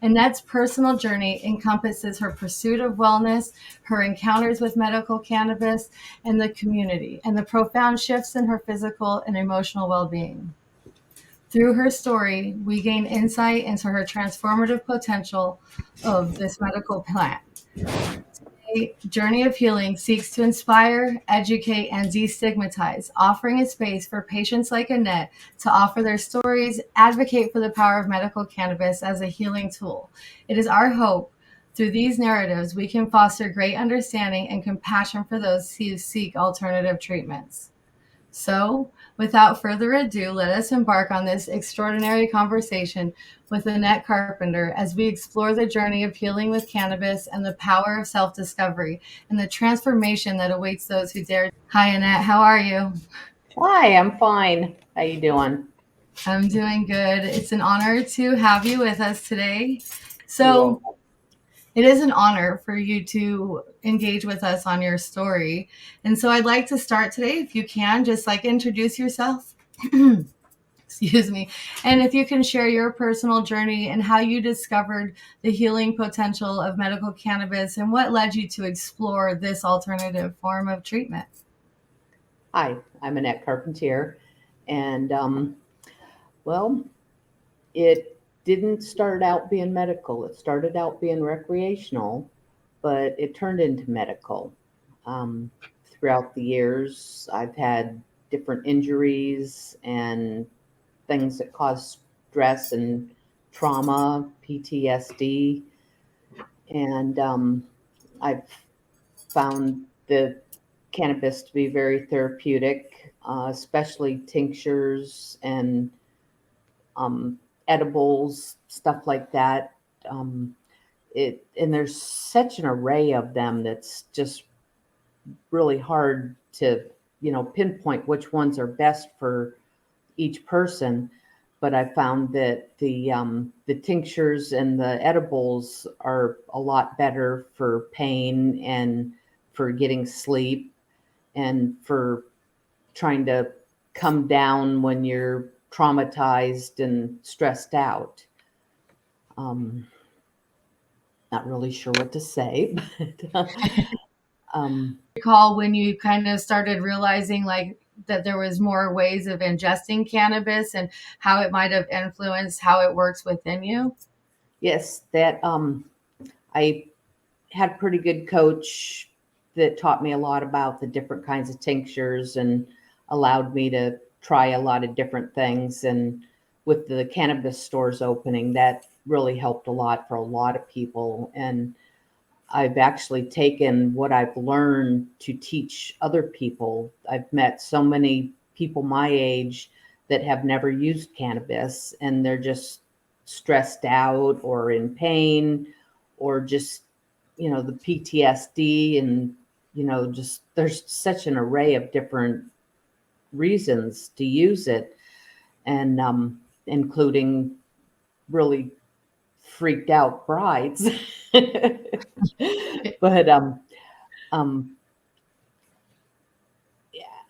Annette's personal journey encompasses her pursuit of wellness, her encounters with medical cannabis, and the community, and the profound shifts in her physical and emotional well-being. Through her story, we gain insight into her transformative potential of this medical plant. Journey of Healing seeks to inspire, educate, and destigmatize, offering a space for patients like Annette to offer their stories, advocate for the power of medical cannabis as a healing tool. It is our hope through these narratives we can foster great understanding and compassion for those who seek alternative treatments. So, without further ado, let us embark on this extraordinary conversation with Annette Carpenter as we explore the journey of healing with cannabis and the power of self-discovery and the transformation that awaits those who dare. Hi, Annette. How are you? Hi, I'm fine. How you doing? I'm doing good. It's an honor to have you with us today. You're So, welcome. it is an honor for you to engage with us on your story. And so I'd like to start today, if you can, just like introduce yourself. Excuse me. And if you can share your personal journey and how you discovered the healing potential of medical cannabis and what led you to explore this alternative form of treatment. Hi, I'm Annette Carpentier, and well, it didn't start out being medical. It started out being recreational, but it turned into medical. Um, Throughout the years, I've had different injuries and things that cause stress and trauma, PTSD, and I've found the cannabis to be very therapeutic, especially tinctures and edibles, stuff like that. Um, and there's such an array of them that's just really hard to pinpoint which ones are best for each person. But I found that the tinctures and the edibles are a lot better for pain and for getting sleep and for trying to come down when you're traumatized and stressed out. Um, Not really sure what to say, but Recall when you kind of started realizing like that there was more ways of ingesting cannabis and how it might have influenced how it works within you. yes, that I had a pretty good coach that taught me a lot about the different kinds of tinctures and allowed me to try a lot of different things. And with the cannabis stores opening, that really helped a lot for a lot of people. And I've actually taken what I've learned to teach other people. I've met so many people my age that have never used cannabis and they're just stressed out or in pain or just, the PTSD and, just there's such an array of different reasons to use it and including really freaked out brides. But um,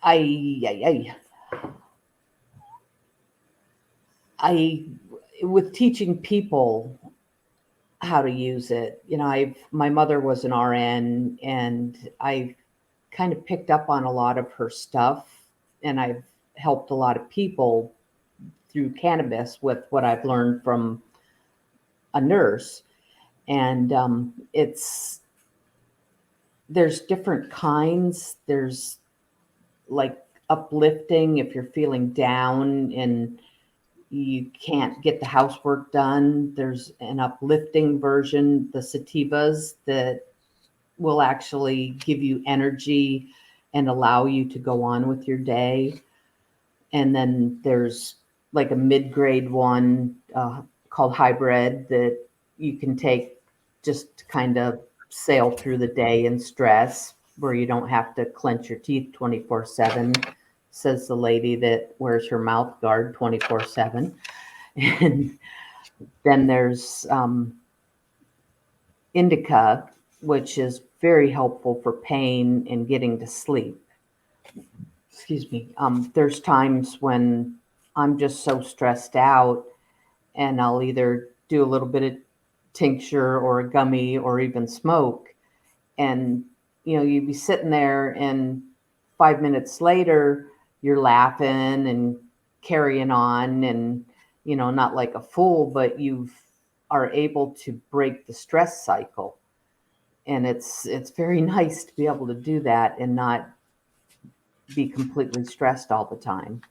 I, I, with teaching people how to use it, my mother was an RN, and I kind of picked up on a lot of her stuff, and I've helped a lot of people through cannabis with what I've learned from a nurse, and there's different kinds. There's like uplifting if you're feeling down and you can't get the housework done. There's an uplifting version, the sativas, that will actually give you energy and allow you to go on with your day. And then there's like a mid-grade one called hybrid that you can take just to kind of sail through the day in stress where you don't have to clench your teeth 24/7, says the lady that wears her mouth guard 24/7. And then there's indica, which is very helpful for pain and getting to sleep. Excuse me. There's times when I'm just so stressed out, and I'll either do a little bit of tincture or a gummy or even smoke. And, you'd be sitting there and 5 minutes later, you're laughing and carrying on and, not like a fool, but you are able to break the stress cycle. And it's very nice to be able to do that and not be completely stressed all the time.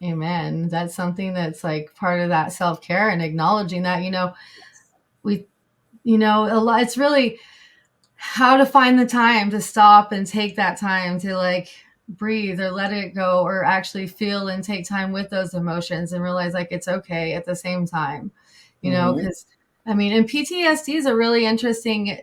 Amen. That's something that's like part of that self-care and acknowledging that, we, a lot, it's really how to find the time to stop and take that time to like breathe or let it go or actually feel and take time with those emotions and realize like it's okay at the same time, because and PTSD is a really interesting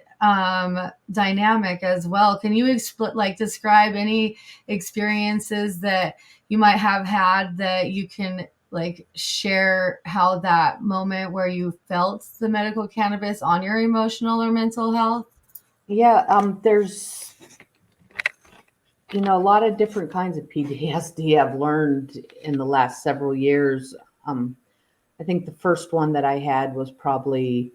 dynamic as well. Can you describe any experiences that you might have had that you can like share how that moment where you felt the medical cannabis on your emotional or mental health? Yeah, there's a lot of different kinds of PTSD I've learned in the last several years. I think the first one that I had was probably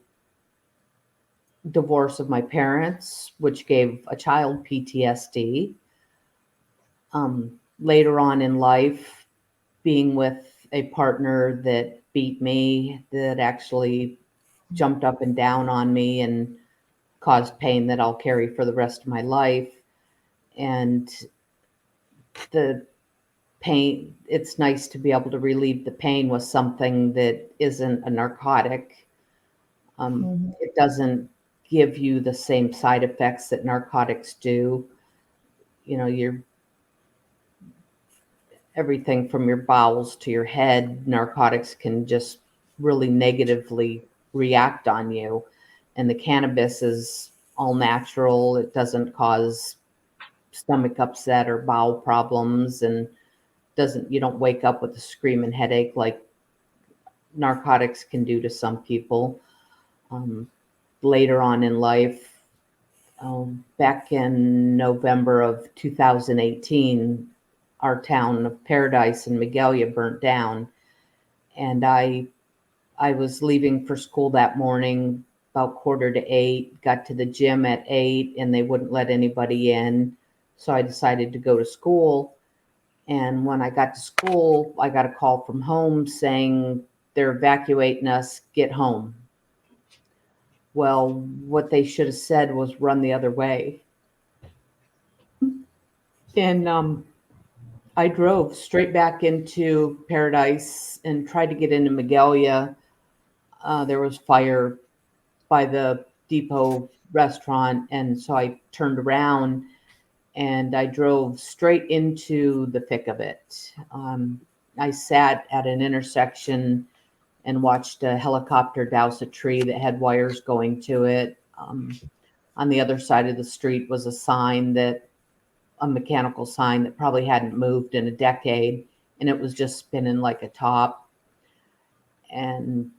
divorce of my parents, which gave a child PTSD. Later on in life, being with a partner that beat me, that actually jumped up and down on me and caused pain that I'll carry for the rest of my life. And the pain, it's nice to be able to relieve the pain with something that isn't a narcotic. It doesn't give you the same side effects that narcotics do. You're everything from your bowels to your head. Narcotics can just really negatively react on you. And the cannabis is all natural. It doesn't cause stomach upset or bowel problems, and you don't wake up with a screaming headache like narcotics can do to some people. Later on in life, back in November of 2018, our town of Paradise in Magalia burnt down. And I was leaving for school that morning about 7:45, got to the gym at 8, and they wouldn't let anybody in. So I decided to go to school. And when I got to school, I got a call from home saying they're evacuating us, get home. Well, what they should have said was run the other way. And I drove straight back into Paradise and tried to get into Magalia. There was fire by the Depot restaurant, and so I turned around and I drove straight into the thick of it. I sat at an intersection and watched a helicopter douse a tree that had wires going to it. On the other side of the street was a mechanical sign that probably hadn't moved in a decade, and it was just spinning like a top. And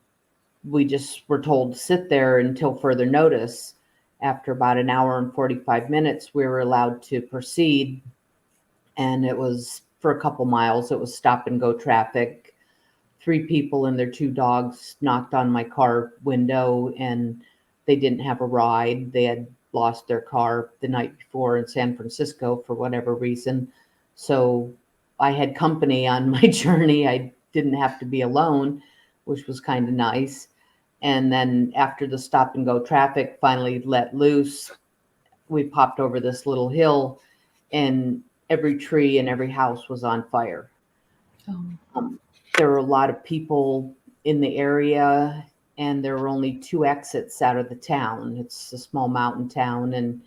we just were told to sit there until further notice. After about an hour and 45 minutes, we were allowed to proceed. And it was for a couple miles. It was stop and go traffic. 3 people and their 2 dogs knocked on my car window, and they didn't have a ride. They had lost their car the night before in San Francisco for whatever reason. So I had company on my journey. I didn't have to be alone, which was kind of nice. And then after the stop and go traffic finally let loose, we popped over this little hill, and every tree and every house was on fire. There were a lot of people in the area, and there were only 2 exits out of the town. It's a small mountain town, and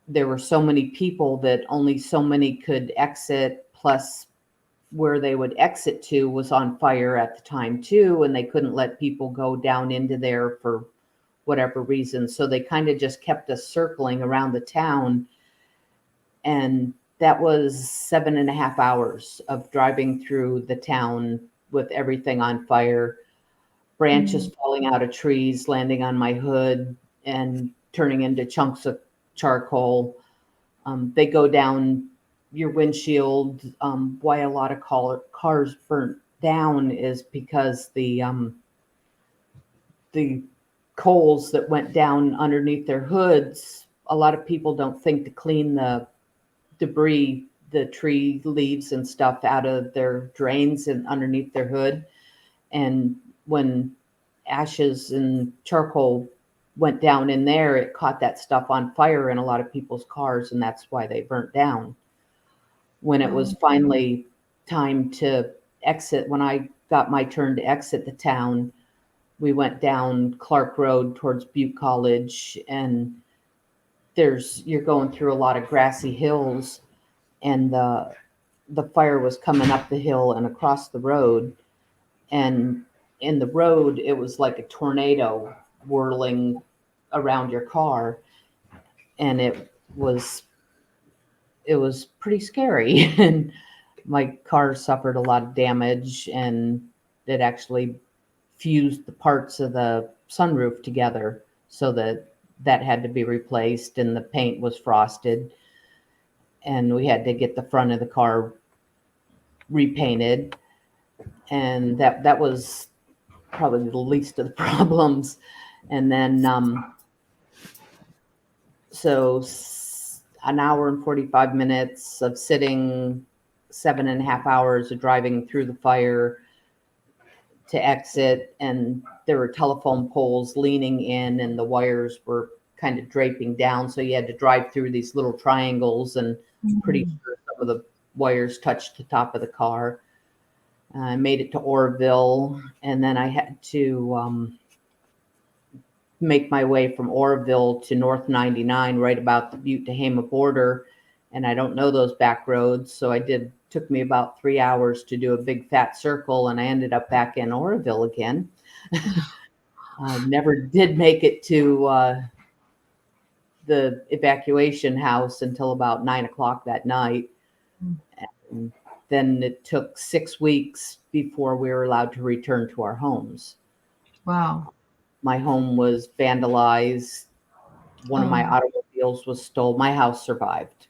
there were so many people that only so many could exit, plus where they would exit to was on fire at the time too, and they couldn't let people go down into there for whatever reason. So they kind of just kept us circling around the town. And that was 7.5 hours of driving through the town with everything on fire, branches falling out of trees, landing on my hood and turning into chunks of charcoal. They go down your windshield. Why a lot of cars burnt down is because the coals that went down underneath their hoods. A lot of people don't think to clean the debris, the tree leaves and stuff out of their drains and underneath their hood. And when ashes and charcoal went down in there, it caught that stuff on fire in a lot of people's cars, and that's why they burnt down. When it was finally time to exit, when I got my turn to exit the town, we went down Clark Road towards Butte College, and you're going through a lot of grassy hills, and the fire was coming up the hill and across the road, and in the road it was like a tornado whirling around your car, and it was pretty scary. And my car suffered a lot of damage, and it actually fused the parts of the sunroof together, so that had to be replaced, and the paint was frosted, and we had to get the front of the car repainted, and that was probably the least of the problems. And then so an hour and 45 minutes of sitting, 7.5 hours of driving through the fire to exit, and there were telephone poles leaning in, and the wires were kind of draping down, so you had to drive through these little triangles, and pretty sure some of the wires touched the top of the car. I made it to Oroville, and then I had to make my way from Oroville to North 99, right about the Butte to Hama border. And I don't know those back roads, so took me about 3 hours to do a big fat circle, and I ended up back in Oroville again. I never did make it to the evacuation house until about 9 o'clock that night. And then it took 6 weeks before we were allowed to return to our homes. Wow. My home was vandalized. One of my automobiles was stolen. My house survived.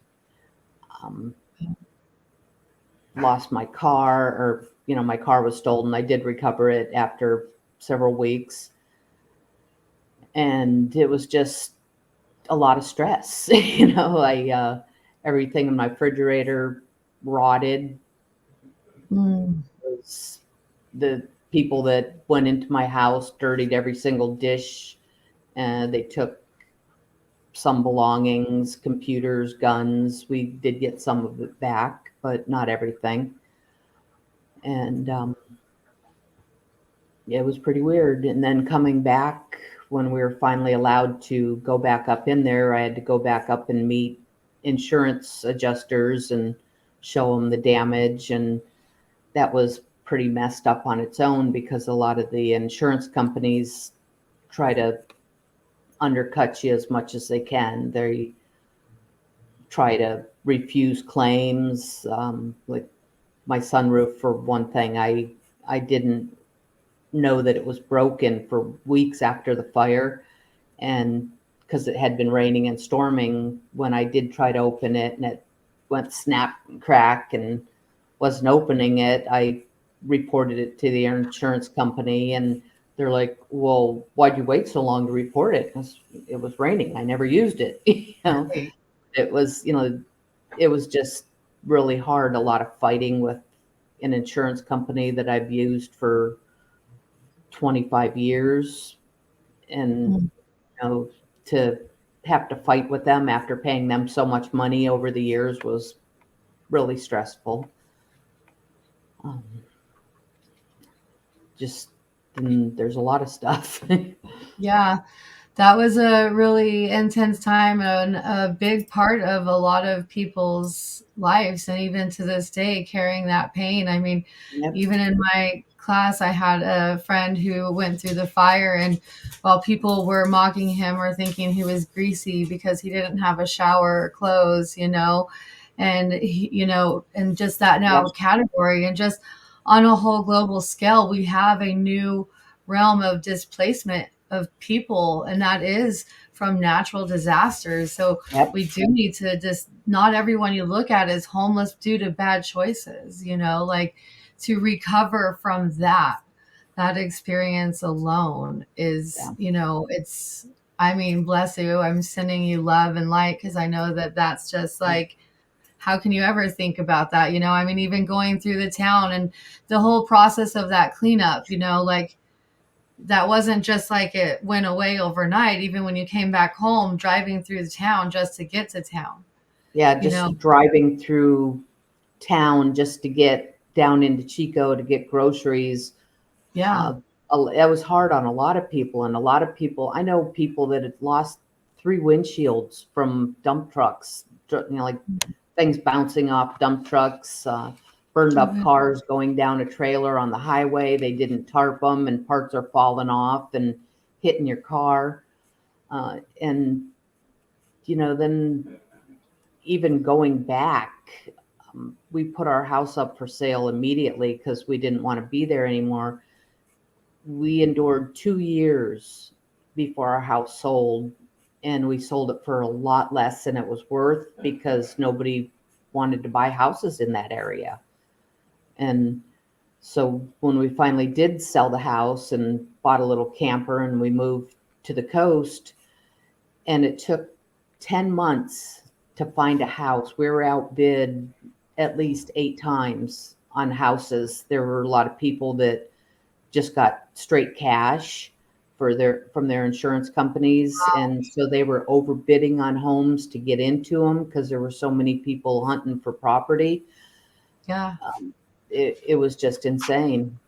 Lost my car, or my car was stolen. I did recover it after several weeks, and it was just a lot of stress. Everything in my refrigerator rotted. The people that went into my house dirtied every single dish, and they took some belongings, computers, guns. We did get some of it back, but not everything. And it was pretty weird. And then coming back, when we were finally allowed to go back up in there, I had to go back up and meet insurance adjusters and show them the damage. And that was pretty messed up on its own, because a lot of the insurance companies try to undercut you as much as they can. They try to refuse claims. Like my sunroof, for one thing, I didn't know that it was broken for weeks after the fire, and because it had been raining and storming, when I did try to open it and it went snap and crack and wasn't opening it, I reported it to the insurance company, and they're like, well, why'd you wait so long to report it? Because it was raining. I never used it. It was just really hard. A lot of fighting with an insurance company that I've used for 25 years. And, to have to fight with them after paying them so much money over the years was really stressful. There's a lot of stuff. Yeah, that was a really intense time and a big part of a lot of people's lives. And even to this day, carrying that pain. I mean, Yep. even in my class, I had a friend who went through the fire, and while people were mocking him or thinking he was greasy because he didn't have a shower or clothes, and and just that now Yep. category, and just on a whole global scale, we have a new realm of displacement of people, and that is from natural disasters. So Yep. we do need to just, not everyone you look at is homeless due to bad choices, like to recover from that. that experience alone is, Yeah. it's, I mean, bless you. I'm sending you love and light because I know that that's just like, how can you ever think about that? I mean, even going through the town and the whole process of that cleanup, like that wasn't just like it went away overnight. Even when you came back home, driving through the town just to get to town, Yeah, you know? just driving through town just to get down into Chico to get groceries. Yeah. It was hard on a lot of people, and a lot of people, I know people that had lost 3 windshields from dump trucks, like things bouncing off dump trucks, burned up Okay. cars going down a trailer on the highway. They didn't tarp them, and parts are falling off and hitting your car. And, then even going back, we put our house up for sale immediately because we didn't want to be there anymore. We endured 2 years before our house sold, and we sold it for a lot less than it was worth because nobody wanted to buy houses in that area. And so when we finally did sell the house and bought a little camper and we moved to the coast, and it took 10 months to find a house. We were outbid at least 8 times on houses. There were a lot of people that just got straight cash from their insurance companies, and so they were overbidding on homes to get into them because there were so many people hunting for property. Yeah. It was just insane.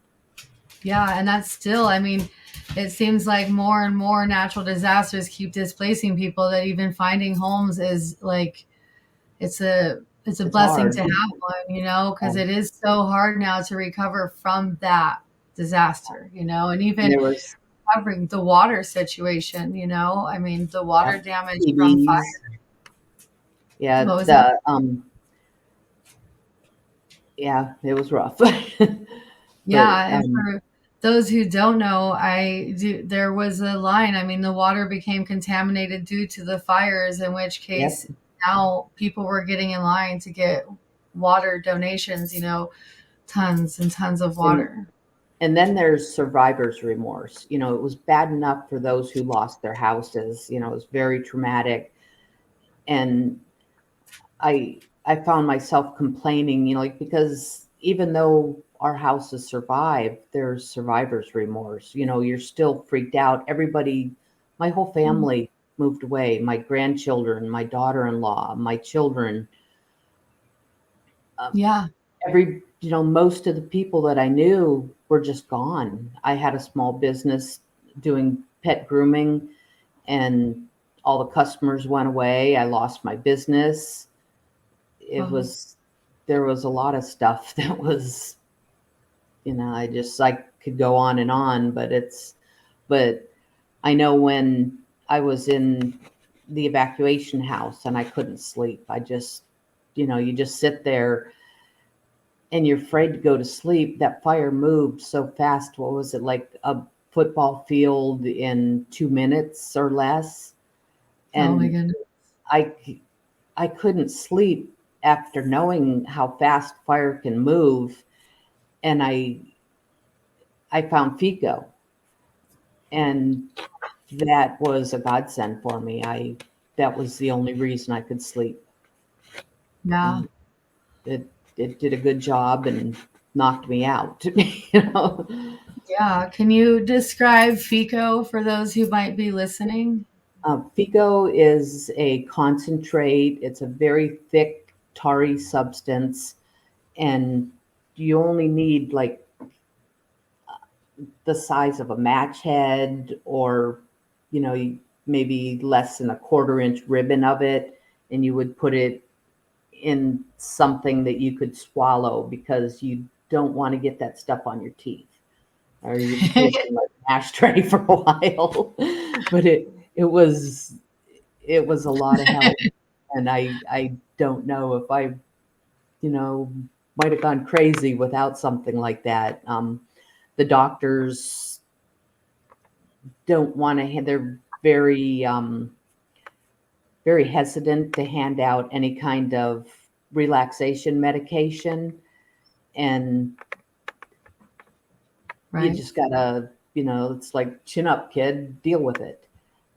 Yeah. And that's still, I mean, it seems like more and more natural disasters keep displacing people, that even finding homes is like, it's a It's blessing to hard. have one, because Um, it is so hard now to recover from that disaster, and and even there was, covering the water situation, I mean, the water yeah, damage from fire. TVs. Yeah, What was that? yeah, it was rough. But Yeah, and for those who don't know, there was a line. I mean, the water became contaminated due to the fires, in which yep. case now people were getting in line to get water donations, tons and tons of And water. and then there's survivor's remorse. It was bad enough for those who lost their houses. It was very traumatic. And I found myself complaining, like, because even though our houses survived, there's survivor's remorse. You're still freaked out. Everybody, my whole Mm. family moved away. My grandchildren, my daughter-in-law, my children, um, Yeah. most of the people that I knew were just gone. I had a small business doing pet grooming, and all the customers went away. I lost my business. It Oh, was There was a lot of stuff that was, I could go on and on, but I know when I was in the evacuation house and I couldn't sleep, you just sit there and you're afraid to go to sleep. That fire moved so fast. What was it, like a football field in 2 minutes or less? oh my And goodness. I, I couldn't sleep after knowing how fast fire can move. And I found FICO, and that was a godsend for me. That was the only reason I could sleep. Yeah. And it did a good job and knocked me out. you know. Yeah. Can you describe FICO for those who might be listening? FICO is a concentrate. It's a very thick, tarry substance, and you only need like the size of a match head, or maybe less than a 1/4 inch ribbon of it, and you would put it in something that you could swallow, because you don't want to get that stuff on your teeth, or you put it in like an ashtray for a while. But it was a lot of help, and I don't know if I might have gone crazy without something like that. The doctors don't want to. They're very hesitant to hand out any kind of relaxation medication, and You Right. just gotta, it's like chin up, kid, deal with it.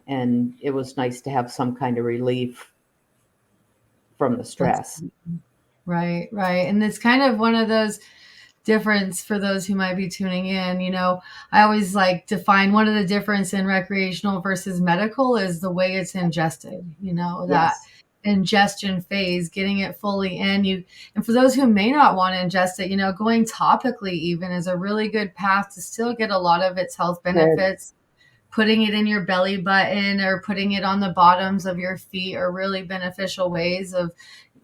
And it was nice to have some kind of relief from the That's stress. right. Right. And it's kind of one of those difference for those who might be tuning in. I always like define one of the difference in recreational versus medical is the way it's ingested, that Yes. ingestion phase, getting it fully in you. And for those who may not want to ingest it, going topically even is a really good path to still get a lot of its health Good. benefits. Putting it in your belly button or putting it on the bottoms of your feet are really beneficial ways of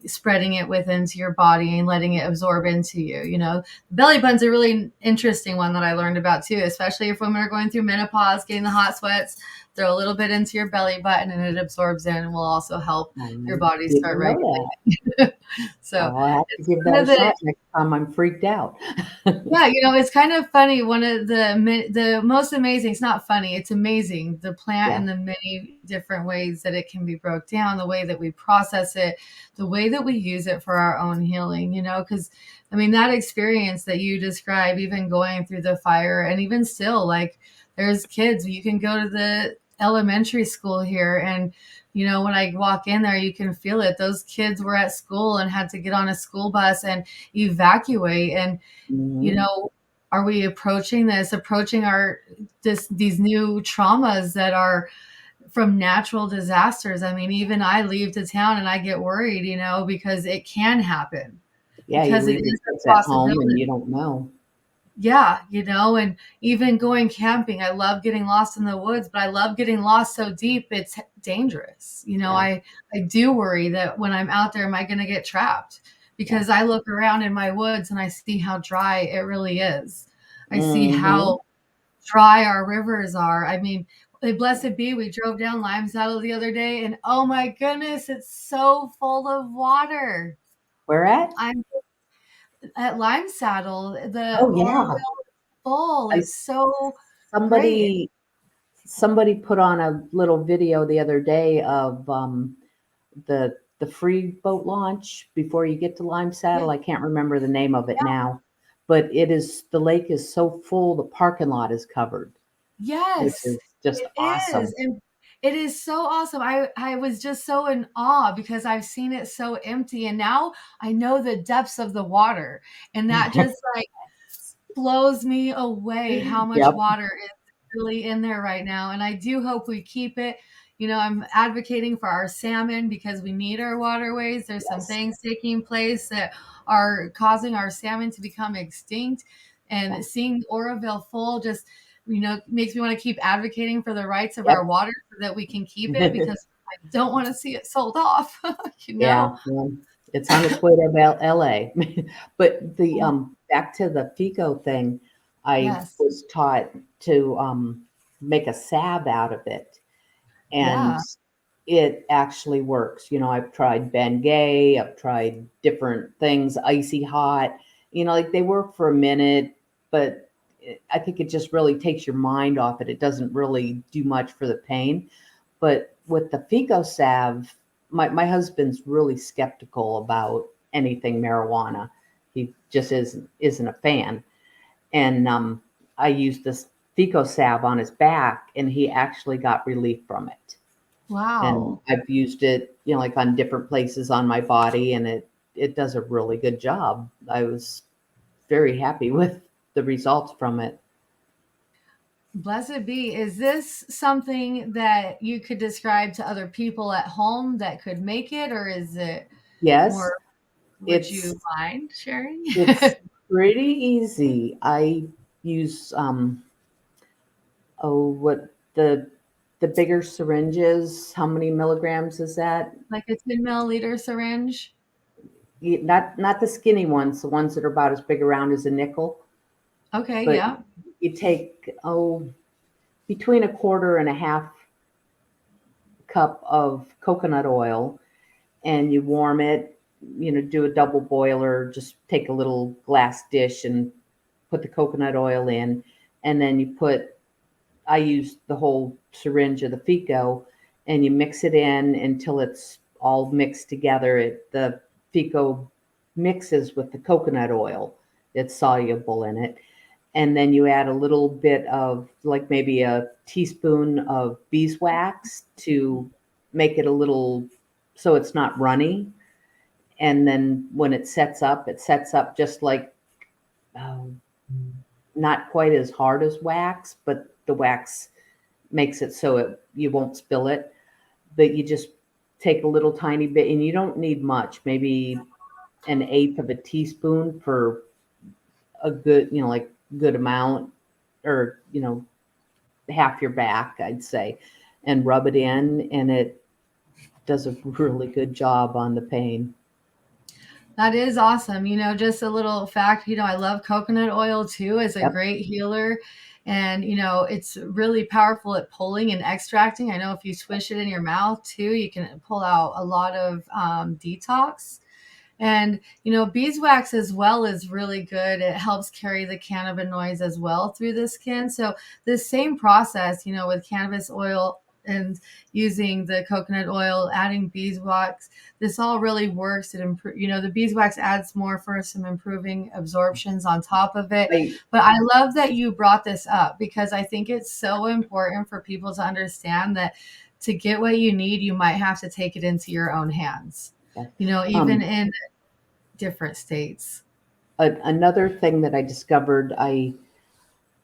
spreading it within to your body and letting it absorb into you. Belly button's a really interesting one that I learned about too, especially if women are going through menopause, getting the hot sweats. Throw a little bit into your belly button and it absorbs in and will also help I your body start didn't know that. regulating. So I'll have to it's give one that a of the shot next time I'm freaked out. yeah, it's kind of funny. One of the most amazing, it's not funny, it's amazing, the plant Yeah. and the many different ways that it can be broke down, the way that we process it, the way that we use it for our own healing, because that experience that you describe, even going through the fire and even still, like there's kids, you can go to the elementary school here and when I walk in there, you can feel it. Those kids were at school and had to get on a school bus and evacuate. And Mm-hmm. are we approaching these new traumas that are from natural disasters? Even I leave to town and I get worried, because it can happen, Yeah, you because it leave your is kids a at home and possibility. you don't know. Yeah, and even going camping, I love getting lost in the woods, but I love getting lost so deep it's dangerous. Yeah. I do worry that when I'm out there, am I going to get trapped? Yeah. Because I look around in my woods and I see how dry it really is. I see Mm-hmm. how dry our rivers are. Blessed be, we drove down Lime Saddle the other day, and oh my goodness, it's so full of water. Where at? I'm at Lime Saddle, the Oh Orwell yeah. full. I It's so great. somebody somebody put on a little video the other day of the free boat launch before you get to Lime Yeah. Saddle. I can't remember the name of it now, but the lake is so full the parking lot is covered, which Yes, is just it is. awesome. And it is so awesome. I was just so in awe because I've seen it so empty. And now I know the depths of the water. And that just like blows me away how much Yep. water is really in there right now. And I do hope we keep it. I'm advocating for our salmon because we need our waterways. There's some Yes. things taking place that are causing our salmon to become extinct. Yeah. And seeing Oroville full just, makes me want to keep advocating for the rights of our Yep. water so that we can keep it because I don't want to see it sold off, Yeah. Well, it's on its way to LA. But the back to the FICO thing, I Yes. was taught to make a salve out of it, and Yeah. it actually works. I've tried Bengay, I've tried different things, icy hot. Like they work for a minute, but I think it just really takes your mind off it. It doesn't really do much for the pain. But with the Fico salve, my husband's really skeptical about anything marijuana. He just isn't a fan. And I used this Fico salve on his back, and he actually got relief from it. And Wow. I've used it, like on different places on my body, and it does a really good job. I was very happy with the results from it. Blessed be. Is this something that you could describe to other people at home that could make it, or is it Yes, more, would it's you mind sharing? it's pretty easy. I use what the bigger syringes. How many milligrams is that? Like a 10 milliliter syringe? Not the skinny ones, the ones that are about as big around as a nickel. Okay, But yeah. you take between a quarter and a half cup of coconut oil, and you warm it. Do a double boiler. Just take a little glass dish and put the coconut oil in, and then I use the whole syringe of the Fico, and you mix it in until it's all mixed together. The Fico mixes with the coconut oil. It's soluble in it. and then you add a little bit of, like, maybe a teaspoon of beeswax to make it a little, so it's not runny. And then when it sets up just like, um, not quite as hard as wax, but the wax makes it so you won't spill it. But you just take a little tiny bit, and you don't need much, maybe an eighth of a teaspoon for a good, like, good amount, or, half your back, I'd say, and rub it in, and it does a really good job on the pain. That is awesome. Just a little fact, I love coconut oil too as a Yep. great healer. And, it's really powerful at pulling and extracting. I know if you swish it in your mouth too, you can pull out a lot of detox. And, beeswax as well is really good. It helps carry the cannabinoids as well through the skin. So the same process, with cannabis oil and using the coconut oil, adding beeswax, this all really works. The beeswax adds more for some improving absorptions on top of it. I, But I love that you brought this up because I think it's so important for people to understand that to get what you need, you might have to take it into your own hands, even um, in different states. another thing that I discovered,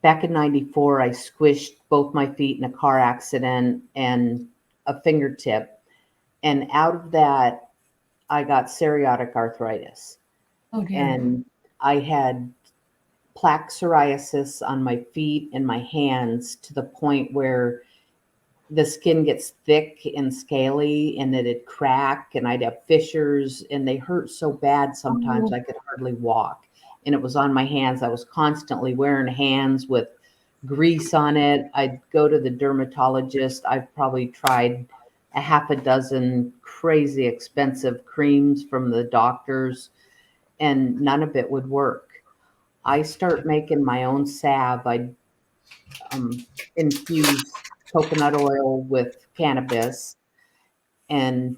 back in 94, I squished both my feet in a car accident and a fingertip. And out of that, I got psoriatic arthritis. Oh dear. And I had plaque psoriasis on my feet and my hands to the point where the skin gets thick and scaly, and it'd crack, and I'd have fissures, and they hurt so bad sometimes Oh, I could hardly walk. And it was on my hands. I was constantly wearing hands with grease on it. I'd go to the dermatologist. I've probably tried a half a dozen crazy expensive creams from the doctors, and none of it would work. I start making my own salve. I infuse coconut oil with cannabis and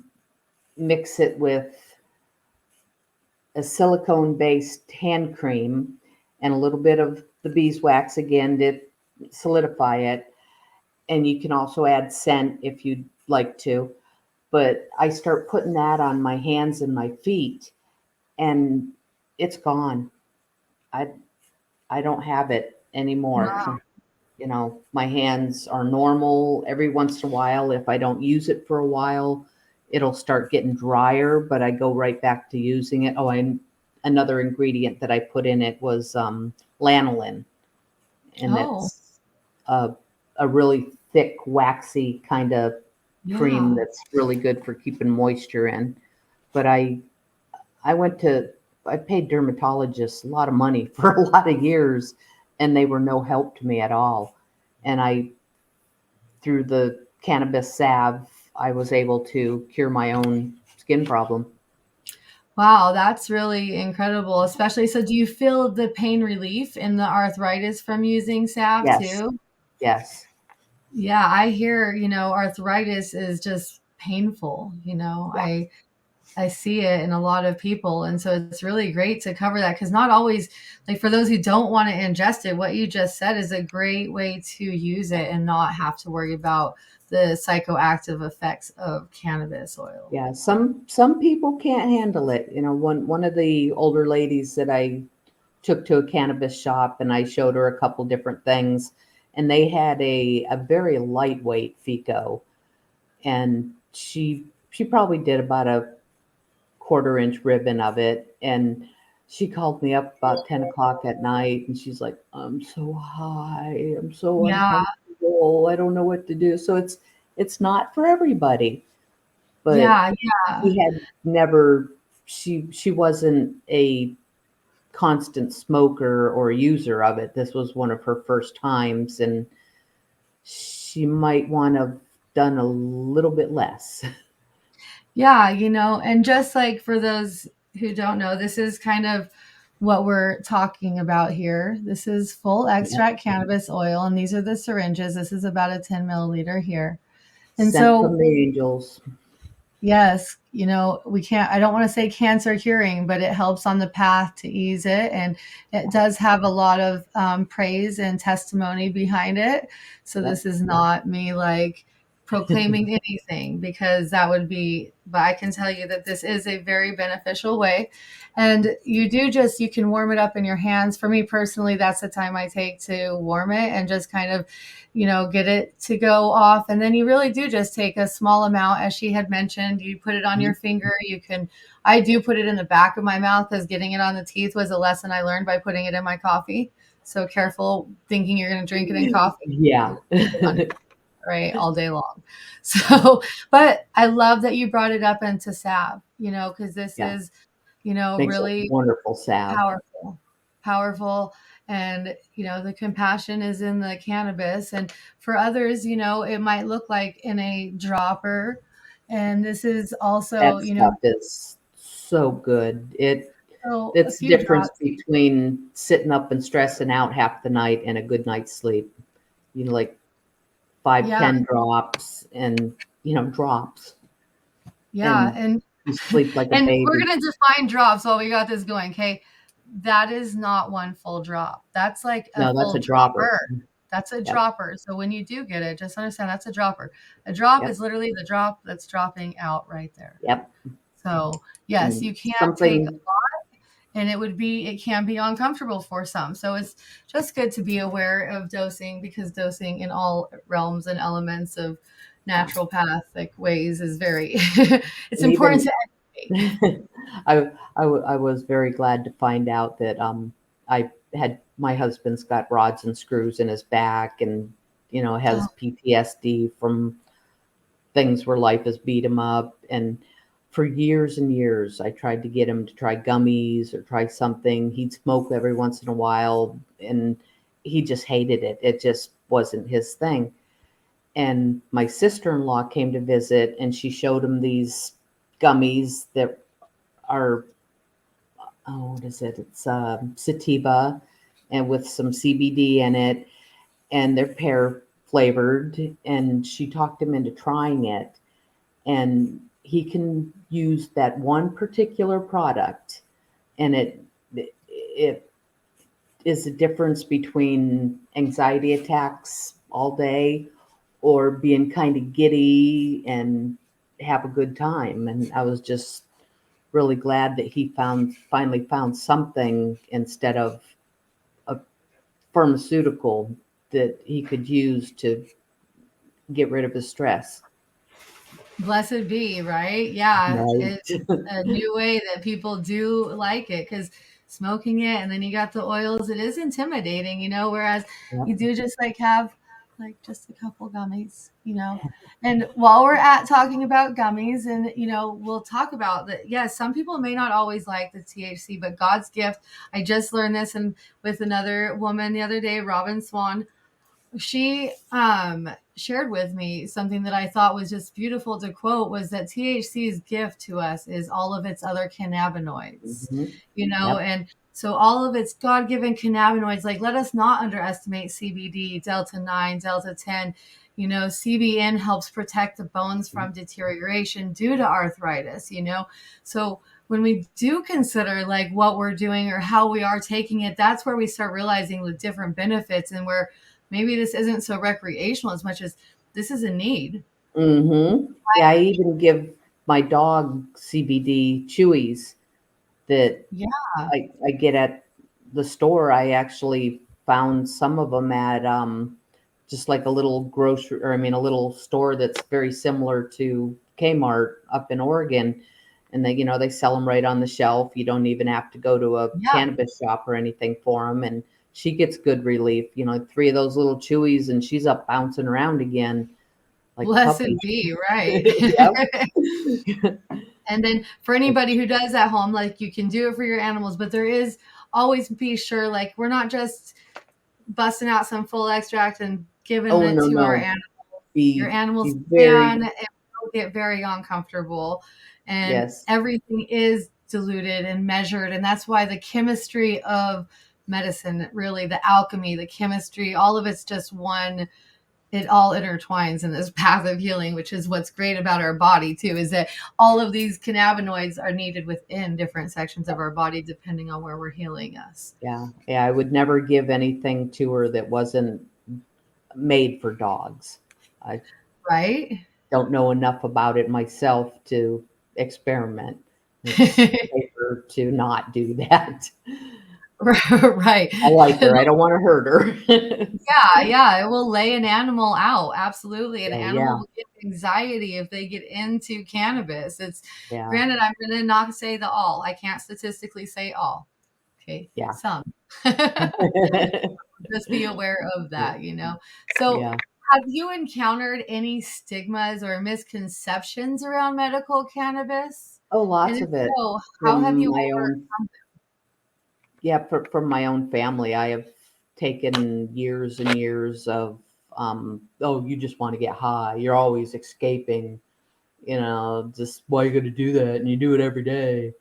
mix it with a silicone based hand cream and a little bit of the beeswax again to solidify it. And you can also add scent if you'd like to. But I start putting that on my hands and my feet, and it's gone. I I don't have it anymore. wow. My hands are normal. Every once in a while, if I don't use it for a while, it'll start getting drier, but I go right back to using it. Oh, and another ingredient that I put in it was lanolin, and Oh, that's a really thick, waxy kind of cream yeah. that's really good for keeping moisture in. But I paid dermatologists a lot of money for a lot of years, and they were no help to me at all. And through the cannabis salve, I was able to cure my own skin problem. Wow, that's really incredible. Especially, so do you feel the pain relief in the arthritis from using salve Yes, too? yes, Yeah, I hear, arthritis is just painful. yeah, I see it in a lot of people. And so it's really great to cover that because not always, like for those who don't want to ingest it, what you just said is a great way to use it and not have to worry about the psychoactive effects of cannabis oil. yeah. Some people can't handle it. One of the older ladies that I took to a cannabis shop, and I showed her a couple different things, and they had a very lightweight Fico, and she probably did about a quarter-inch ribbon of it. And she called me up about 10 o'clock at night, and she's like, I'm so high, I'm so Yeah, uncomfortable, I don't know what to do. So it's not for everybody. But yeah, yeah. she had never she wasn't a constant smoker or user of it. This was one of her first times, and she might want to have done a little bit less. Yeah, and just like for those who don't know, this is kind of what we're talking about here. This is full Yep. extract cannabis oil, and these are the syringes. This is about a 10 milliliter here. And Sent so, from the angels. yes, I don't want to say cancer curing, but it helps on the path to ease it. And it does have a lot of praise and testimony behind it. So Yep. this is not me like proclaiming anything, because that would be, but I can tell you that this is a very beneficial way. And you can warm it up in your hands. For me personally, that's the time I take to warm it and just kind of, get it to go off. And then you really do just take a small amount, as she had mentioned. You put it on your finger. I do put it in the back of my mouth, because getting it on the teeth was a lesson I learned by putting it in my coffee. So careful thinking you're going to drink it in coffee. Yeah. Right, all day long. So, but I love that you brought it up into salve, because this Yeah. is, Makes a really wonderful salve. powerful. And, the compassion is in the cannabis. And for others, it might look like in a dropper. And this is also, That stuff is so good. so a It's the few difference drops. between sitting up and stressing out half the night and a good night's sleep. Like 5, Yeah. 10 drops and, drops. Yeah. And And, you sleep like a and we're baby. going to define drops while we got this going. Okay. That is not one full drop. That's like a No, that's full a dropper. dropper. That's a Yep. dropper. So when you do get it, just understand that's a dropper. A drop Yep. is literally the drop that's dropping out right there. Yep. So yes, And you can take a something, lot, and it can be uncomfortable for some. So it's just good to be aware of dosing, because dosing in all realms and elements of naturopathic ways is very, it's and important even to educate. I was very glad to find out that I had my husband's got rods and screws in his back, and has PTSD from things where life has beat him up. And for years and years, I tried to get him to try gummies or try something. He'd smoke every once in a while, and he just hated it. It just wasn't his thing. And my sister-in-law came to visit, and she showed him these gummies that are, what is it? It's sativa, and with some CBD in it, and they're pear flavored. And she talked him into trying it, and he can use that one particular product, and it is the difference between anxiety attacks all day or being kind of giddy and have a good time. And I was just really glad that he finally found something instead of a pharmaceutical that he could use to get rid of his stress. Blessed be, right? Yeah, Right. it's a new way that people do like it, because smoking it and then you got the oils, it is intimidating, whereas Yep. you do just like have like just a couple gummies. And while we're at talking about gummies, and we'll talk about that. Yes, some people may not always like the THC, but God's gift. I just learned this, and with another woman the other day, Robin Swan, she shared with me something that I thought was just beautiful to quote, was that THC's gift to us is all of its other cannabinoids, Mm-hmm. Yep. and so all of its God-given cannabinoids, like, let us not underestimate CBD, Delta 9, Delta 10. CBN helps protect the bones from deterioration due to arthritis, so when we do consider like what we're doing or how we are taking it, that's where we start realizing the different benefits, and where maybe this isn't so recreational as much as this is a need. Mm-hmm. Yeah, I even give my dog CBD chewies that Yeah. I get at the store. I actually found some of them at just like a little grocery, or I mean, a little store that's very similar to Kmart up in Oregon. And they sell them right on the shelf. You don't even have to go to a Yeah. cannabis shop or anything for them. And she gets good relief, 3 of those little chewies, and she's up bouncing around again like a Blessed puppy. be, right. Yep. And then for anybody who does at home, like, you can do it for your animals, but there is always, be sure, like, we're not just busting out some full extract and giving Oh, it no, to our no. animals. Your Be animals very, can and will get very uncomfortable, and yes. everything is diluted and measured. And that's why the chemistry of medicine, really the alchemy, the chemistry, all of it's just one. it all intertwines in this path of healing, which is what's great about our body too, is that all of these cannabinoids are needed within different sections of our body depending on where we're healing us. Yeah. Yeah. I would never give anything to her that wasn't made for dogs. I Right. don't know enough about it myself to experiment. It's safer to not do that. Right. I like her. I don't want to hurt her. Yeah, it will lay an animal out. Absolutely. An So, animal yeah. will get anxiety if they get into cannabis. It's Yeah. granted, I'm going to not say the all. I can't statistically say all. Okay. Yeah. Some. Just be aware of that, you know. So, Yeah. have you encountered any stigmas or misconceptions around medical cannabis? Oh, And lots if of it so, how have from you my over? own, yeah, from my own family. I have taken years and years of, oh, you just want to get high. You're always escaping, just why you got to do that? And you do it every day.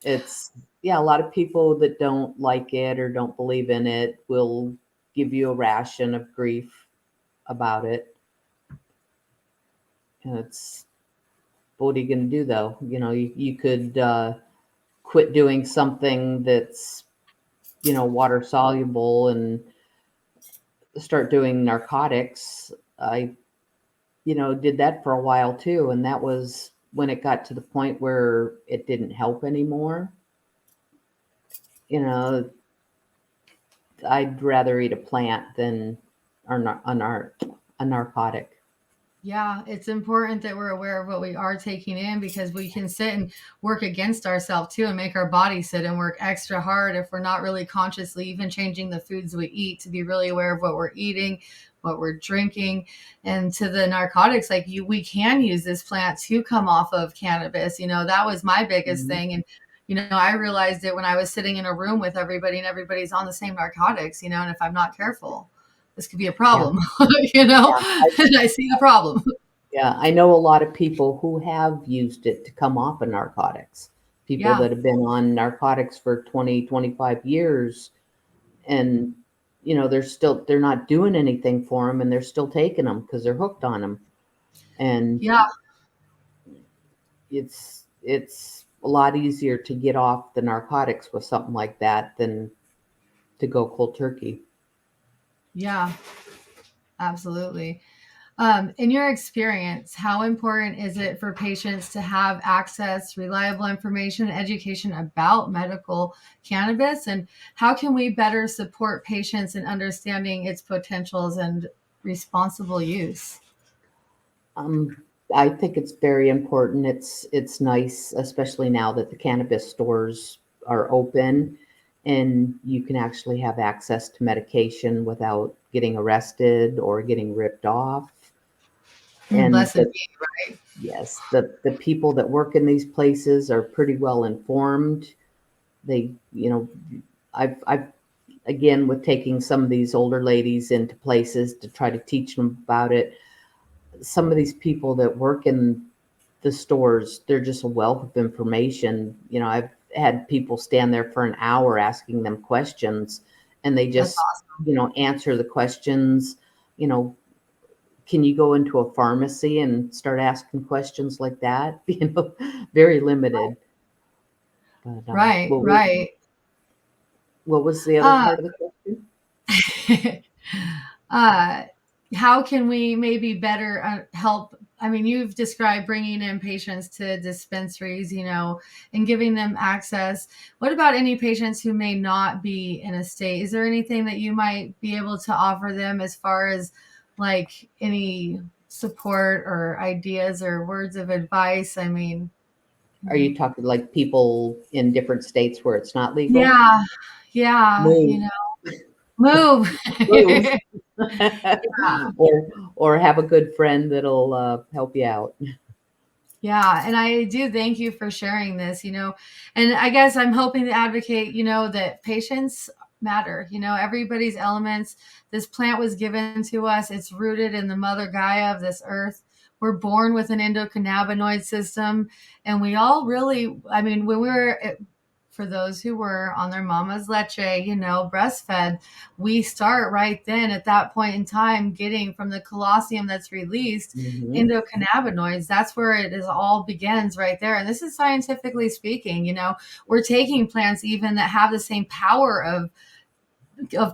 It's, yeah, a lot of people that don't like it or don't believe in it will give you a ration of grief about it. And it's, what are you going to do though? You could quit doing something that's, water soluble and start doing narcotics. I, did that for a while too. And that was when it got to the point where it didn't help anymore. You know, I'd rather eat a plant than a narcotic. Yeah, it's important that we're aware of what we are taking in because we can sit and work against ourselves too and make our body sit and work extra hard if we're not really consciously even changing the foods we eat to be really aware of what we're eating, what we're drinking. And to the narcotics, like we can use this plant to come off of cannabis. That was my biggest Mhm. thing. And I realized it when I was sitting in a room with everybody and everybody's on the same narcotics, and if I'm not careful, this could be a Yeah, problem, yeah, and I see the problem. yeah. I know a lot of people who have used it to come off of narcotics. People Yeah, that have been on narcotics for 20, 25 years, and they're not doing anything for them, and they're still taking them because they're hooked on them. And yeah, it's a lot easier to get off the narcotics with something like that than to go cold turkey. yeah, absolutely. In your experience, how important is it for patients to have access, reliable information, and education about medical cannabis? And how can we better support patients in understanding its potentials and responsible use? Um, I think it's very important. It's nice, especially now that the cannabis stores are open and you can actually have access to medication without getting arrested or getting ripped off. And Blessed be, right? yes, the people that work in these places are pretty well informed. They, I've again with taking some of these older ladies into places to try to teach them about it. Some of these people that work in the stores, they're just a wealth of information. I've had people stand there for an hour asking them questions, and they That's just, awesome. answer the questions. You know, can you go into a pharmacy and start asking questions like that? Very limited. But Right, right. what was the other Uh, part of the question? uh, how can we maybe better help? I mean, you've described bringing in patients to dispensaries, and giving them access. What about any patients who may not be in a state? Is there anything that you might be able to offer them as far as like any support or ideas or words of advice? I mean, Are you talking like people in different states where it's not legal? yeah, yeah, Move, move. move. or have a good friend that'll help you out. Yeah, and I do thank you for sharing this, and I guess I'm hoping to advocate, that patients matter, everybody's elements. This plant was given to us. It's rooted in the mother Gaia of this earth. We're born with an endocannabinoid system, and we all really, I mean, when we were for those who were on their mama's leche, breastfed, we start right then at that point in time getting from the colostrum that's released endocannabinoids. That's where it is all begins right there. And this is scientifically speaking, we're taking plants even that have the same power of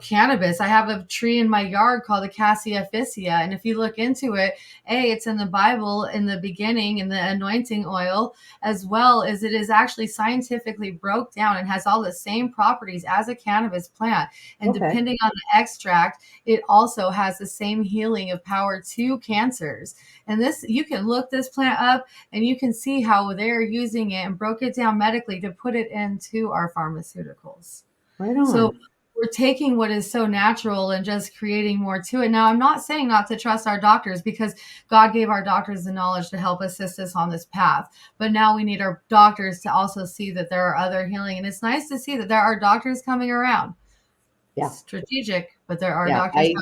cannabis. I have a tree in my yard called the Cassia officina, and if you look into it, it's in the Bible in the beginning in the anointing oil, as well as it is actually scientifically broke down and has all the same properties as a cannabis plant. And depending on the extract, it also has the same healing of power to cancers. And this, you can look this plant up and you can see how they're using it and broke it down medically to put it into our pharmaceuticals. Right on. So we're taking what is so natural and just creating more to it. Now, I'm not saying not to trust our doctors, because God gave our doctors the knowledge to help assist us on this path. But now we need our doctors to also see that there are other healing. And it's nice to see that there are doctors coming around. Yeah. Strategic, but there are doctors coming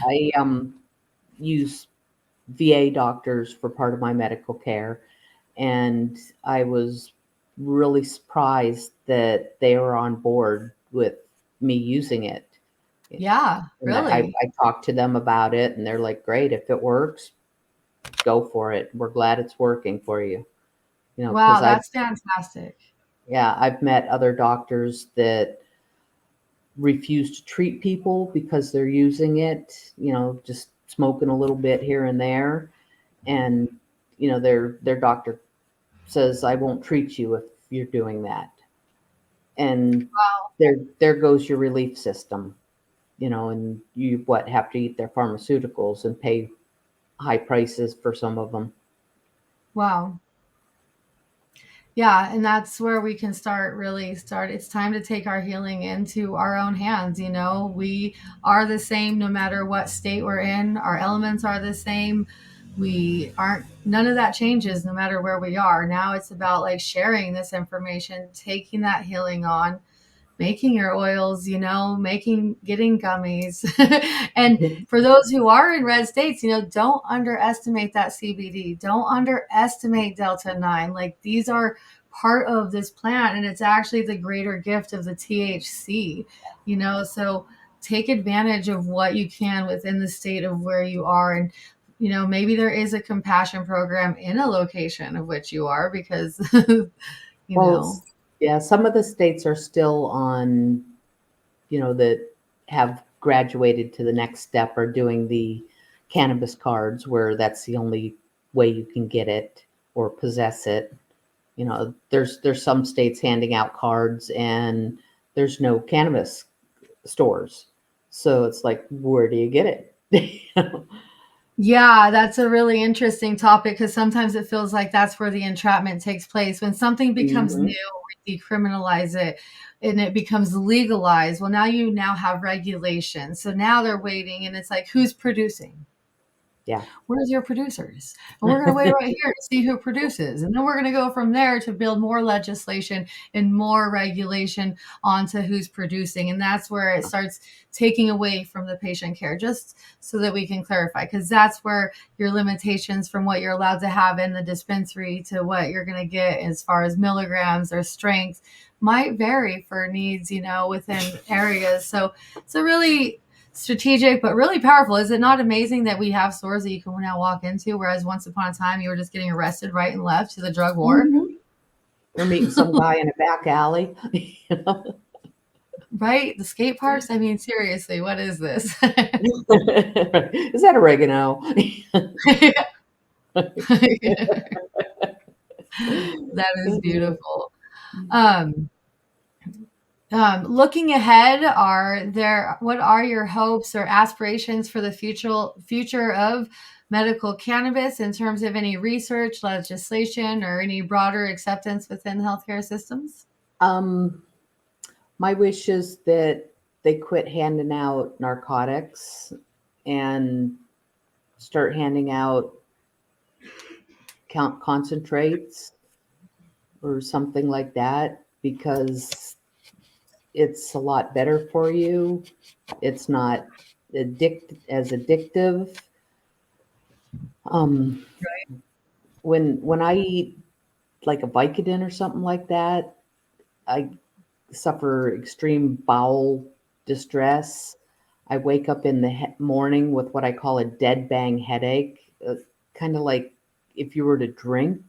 I around. use VA doctors for part of my medical care. And I was really surprised that they were on board with me using it. Yeah, and really. I talked to them about it, and they're like, great, if it works, go for it. We're glad it's working for you. Wow, that's fantastic. Yeah, I've met other doctors that refuse to treat people because they're using it, just smoking a little bit here and there. And, their doctor says, I won't treat you if you're doing that. And there goes your relief system, and you have to eat their pharmaceuticals and pay high prices for some of them. Wow. Yeah, and that's where we can start. It's time to take our healing into our own hands. We are the same no matter what state we're in. Our elements are the same. None of that changes no matter where we are. Now it's about sharing this information, taking that healing on, making your oils, getting gummies. And for those who are in red states, don't underestimate that CBD. Don't underestimate Delta 9. These are part of this plant, and it's actually the greater gift of the THC, so take advantage of what you can within the state of where you are. And maybe there is a compassion program in a location of which you are, because yeah, some of the states are still on, that have graduated to the next step, are doing the cannabis cards, where that's the only way you can get it or possess it. There's some states handing out cards and there's no cannabis stores. So it's like, where do you get it? Yeah, that's a really interesting topic, because sometimes it feels like that's where the entrapment takes place. When something becomes new, we decriminalize it and it becomes legalized. Well, you have regulation. So now they're waiting, and it's like, who's producing? Yeah. Where's your producers? And we're going to wait right here to see who produces. And then we're going to go from there to build more legislation and more regulation onto who's producing. And that's where it starts taking away from the patient care, just so that we can clarify, because that's where your limitations from what you're allowed to have in the dispensary to what you're going to get as far as milligrams or strength might vary for needs, within areas. So really strategic, but really powerful. Is it not amazing that we have stores that you can now walk into, whereas once upon a time you were just getting arrested right and left to the drug war? Or meeting some guy in a back alley. Right? The skate parks? I mean, seriously, what is this? Is that oregano? That is beautiful. Looking ahead, what are your hopes or aspirations for the future of medical cannabis in terms of any research, legislation, or any broader acceptance within healthcare systems? My wish is that they quit handing out narcotics and start handing out concentrates or something like that, because it's a lot better for you. It's not addictive. Right. When I eat like a Vicodin or something like that, I suffer extreme bowel distress. I wake up in the morning with what I call a dead bang headache, kind of like if you were to drink,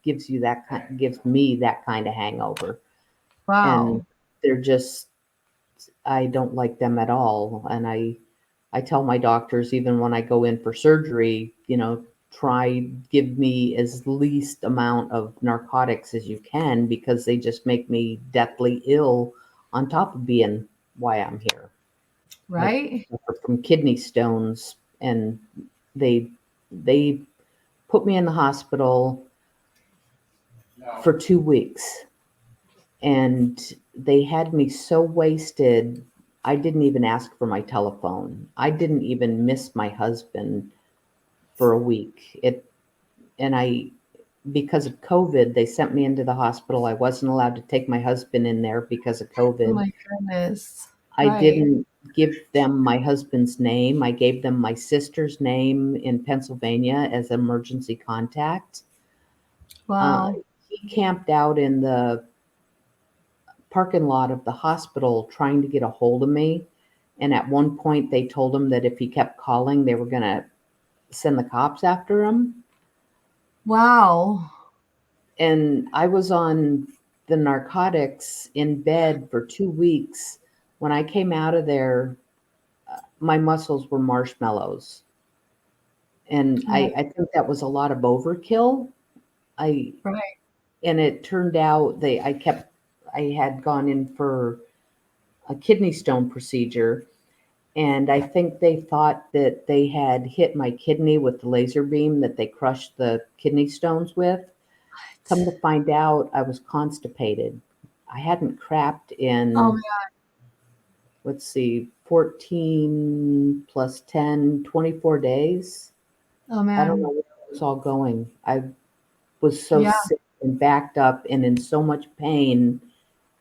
gives me that kind of hangover. And Wow. they're just, I don't like them at all. And I tell my doctors, even when I go in for surgery, try give me as least amount of narcotics as you can, because they just make me deathly ill on top of being why I'm here. I Right? suffer from kidney stones, and they they put me in the hospital for 2 weeks, and they had me so wasted. I didn't even ask for my telephone. I didn't even miss my husband for a week. And I Because of COVID, they sent me into the hospital. I wasn't allowed to take my husband in there because of Oh COVID. my goodness. I Right. didn't give them my husband's name. I gave them my sister's name in Pennsylvania as emergency contact. Uh, Wow. he camped out in the parking lot of the hospital trying to get a hold of me. And at one point, they told him that if he kept calling, they were going to send the cops after him. Wow. And I was on the narcotics in bed for 2 weeks. When I came out of there, my muscles were marshmallows. And Oh my, I think that was a lot of overkill. I right. And it turned out I had gone in for a kidney stone procedure, and I think they thought that they had hit my kidney with the laser beam that they crushed the kidney stones with. Come to find out, I was constipated. I hadn't crapped Oh in, my, let's see, 14 plus 10, 24 days. oh I don't know man. where it was all going. I was so Yeah. sick and backed up and in so much pain,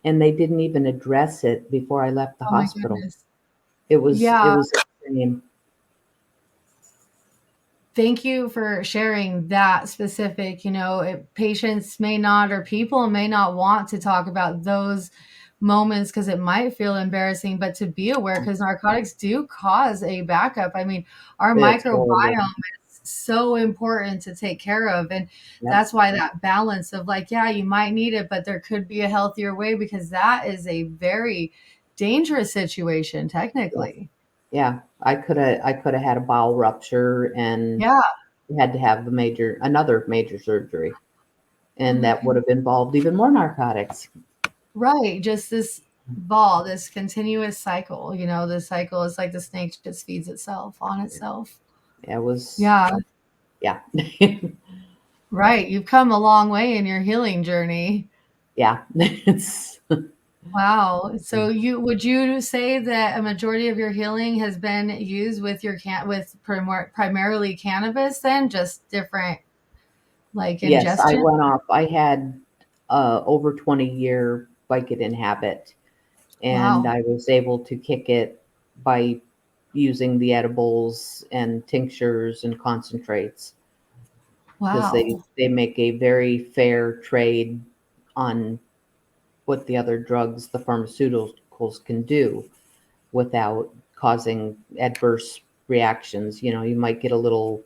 and they didn't even address it before I left the Oh my hospital. goodness. It Yeah. was insane. Thank you for sharing that specific, patients may not, or people may not want to talk about those moments because it might feel embarrassing, but to be aware, because narcotics do cause a backup. I mean, our It's horrible. microbiome is so important to take care of. And Yep. that's why that balance of like, yeah, you might need it, but there could be a healthier way, because that is a very dangerous situation, Yeah. technically. Yeah. I could have had a bowel rupture and Yeah. had to have another major surgery. Oh And my that would goodness. have involved even more narcotics. Right. Just this continuous cycle. The cycle is like the snake just feeds itself on itself. It was, Yeah. yeah. Right. You've come a long way in your healing journey. Yeah. It's, Wow. So would you say that a majority of your healing has been used with primarily cannabis, then just different like yes, I ingestion? went off. I had over 20-year Vicodin habit, and Wow. I was able to kick it by using the edibles and tinctures and concentrates, because Wow. they make a very fair trade on what the other drugs, the pharmaceuticals, can do without causing adverse reactions. You might get a little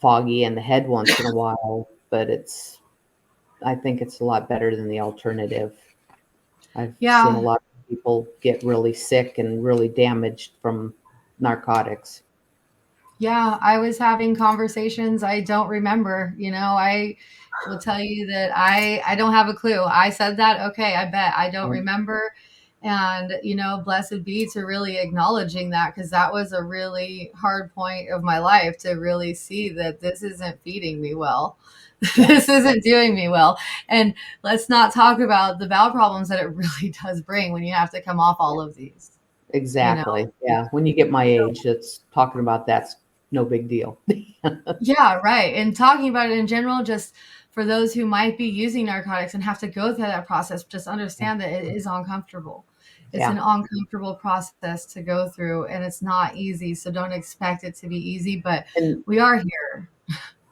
foggy in the head once in a while, but I think it's a lot better than the alternative. I've seen a Yeah. lot of people get really sick and really damaged from narcotics. Yeah, I was having conversations I don't remember. I will tell you that I don't have a clue. I said that, okay, I bet I don't Um, remember. And blessed be to really acknowledging that, because that was a really hard point of my life to really see that this isn't feeding me well. yeah, This isn't doing me well. And let's not talk about the bowel problems that it really does bring when you have to come off all of these, you know. exactly. Yeah. When you get my age, it's talking about that's no big deal. Yeah, right. And talking about it in general, just for those who might be using narcotics and have to go through that process, just understand that it is uncomfortable. It's Yeah. an uncomfortable process to go through, and it's not easy. So don't expect it to be easy, but And we are here.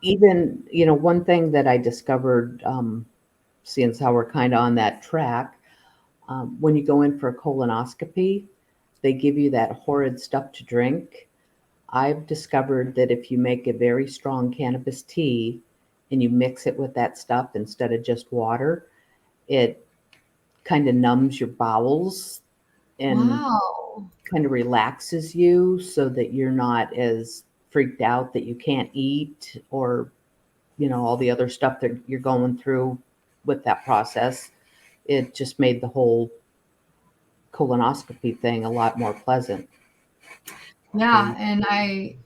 even, one thing that I discovered, seeing as how we're kind of on that track, When you go in for a colonoscopy, they give you that horrid stuff to drink. I've discovered that if you make a very strong cannabis tea and you mix it with that stuff instead of just water, it kind of numbs your bowels and Wow. kind of relaxes you so that you're not as freaked out that you can't eat, or all the other stuff that you're going through with that process. It just made the whole colonoscopy thing a lot more pleasant. Yeah, And and I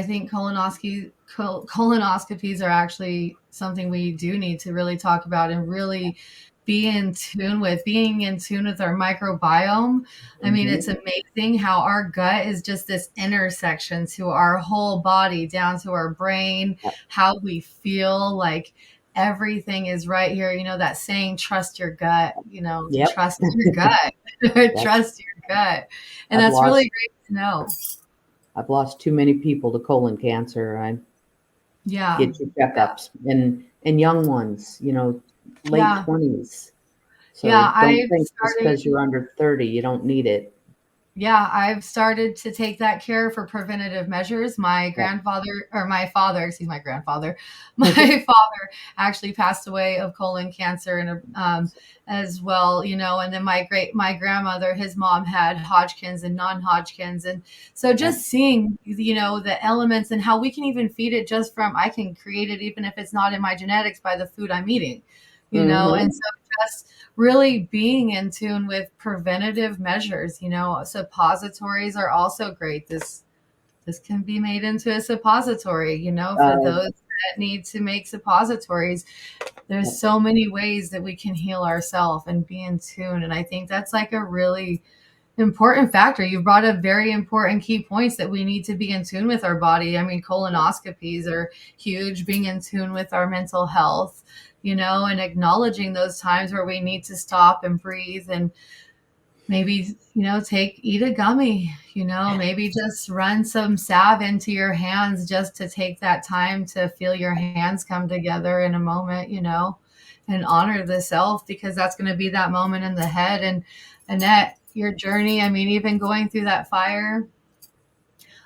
think colonoscopies are actually something we do need to really talk about and really being in tune with our microbiome. I mean, it's amazing how our gut is just this intersection to our whole body, down to our brain, how we feel, like everything is right here. You know that saying, trust your gut, yep, trust your gut, yep. trust your gut. And I've that's really lost great to know. I've lost too many people to colon cancer. I Yeah. get your checkups, and young ones, late Yeah. 20s. Yeah. So don't think just because you're under 30, you don't need it. I've started to take that care for preventative measures. My grandfather, my father actually passed away of colon cancer and as well, and then my grandmother, his mom had Hodgkin's and non-Hodgkin's. And so Yeah. just seeing, the elements and how we can even feed it just from, I can create it even if it's not in my genetics by the food I'm eating, Hmm. and so just really being in tune with preventative measures. Suppositories are also great. This can be made into a suppository, for Uh, those that need to make suppositories. There's yep. so many ways that we can heal ourselves and be in tune. And I think that's like a really important factor. You brought up very important key points that we need to be in tune with our body. I mean, colonoscopies are huge, being in tune with our mental health, and acknowledging those times where we need to stop and breathe and maybe, eat a gummy, maybe just run some salve into your hands just to take that time to feel your hands come together in a moment, and honor the self, because that's going to be that moment in the head. And Annette, your journey, I mean, even going through that fire,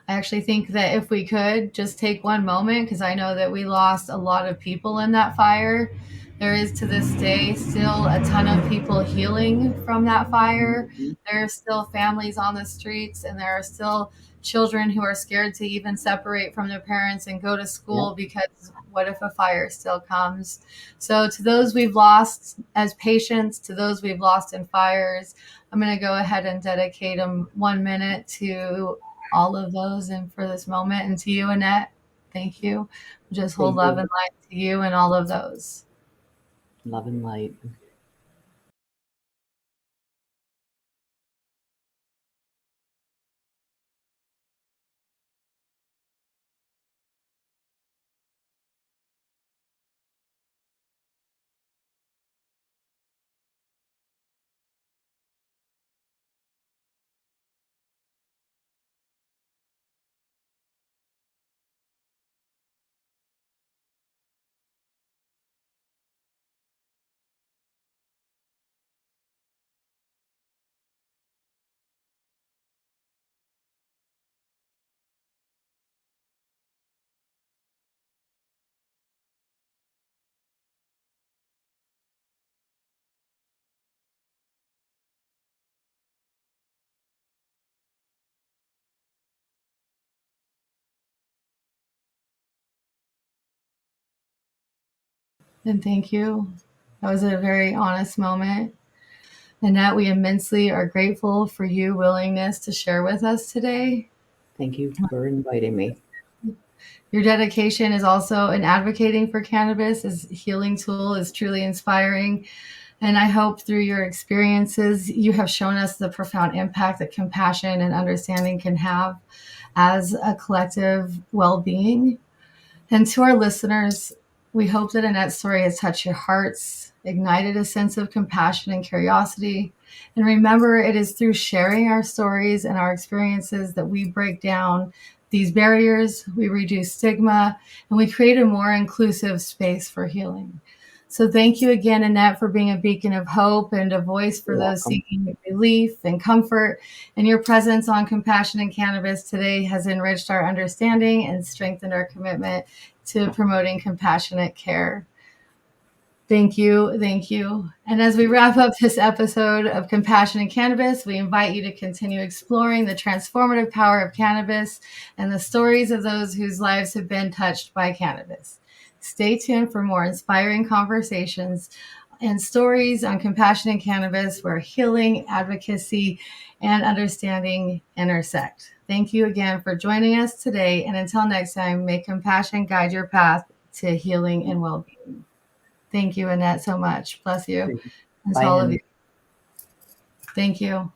I actually think that if we could just take one moment, because I know that we lost a lot of people in that fire. There is to this day still a ton of people healing from that fire. Mhm. There are still families on the streets, and there are still children who are scared to even separate from their parents and go to school, Yep. because what if a fire still comes? So, to those we've lost as patients, to those we've lost in fires, I'm going to go ahead and dedicate them 1 minute to all of those and for this moment. And to you, Annette, thank you. Just hold Thank love you. and light to you and all of those. Love and light. And thank you. That was a very honest moment. Annette, we immensely are grateful for your willingness to share with us today. Thank you for inviting me. Your dedication is also in advocating for cannabis as a healing tool is truly inspiring. And I hope through your experiences, you have shown us the profound impact that compassion and understanding can have as a collective well being. And to our listeners, we hope that Annette's story has touched your hearts, ignited a sense of compassion and curiosity. And remember, it is through sharing our stories and our experiences that we break down these barriers, we reduce stigma, and we create a more inclusive space for healing. So thank you again, Annette, for being a beacon of hope and a voice for You're those welcome. seeking relief and comfort. And your presence on Compassion and Cannabis today has enriched our understanding and strengthened our commitment to promoting compassionate care. Thank you. Thank you. And as we wrap up this episode of Compassion and Cannabis, we invite you to continue exploring the transformative power of cannabis and the stories of those whose lives have been touched by cannabis. Stay tuned for more inspiring conversations and stories on Compassion and Cannabis, where healing, advocacy, and understanding intersect. Thank you again for joining us today. And until next time, may compassion guide your path to healing and well-being. Thank you, Annette, so much. Bless you. And to Bye, all of Ann. you. Thank you.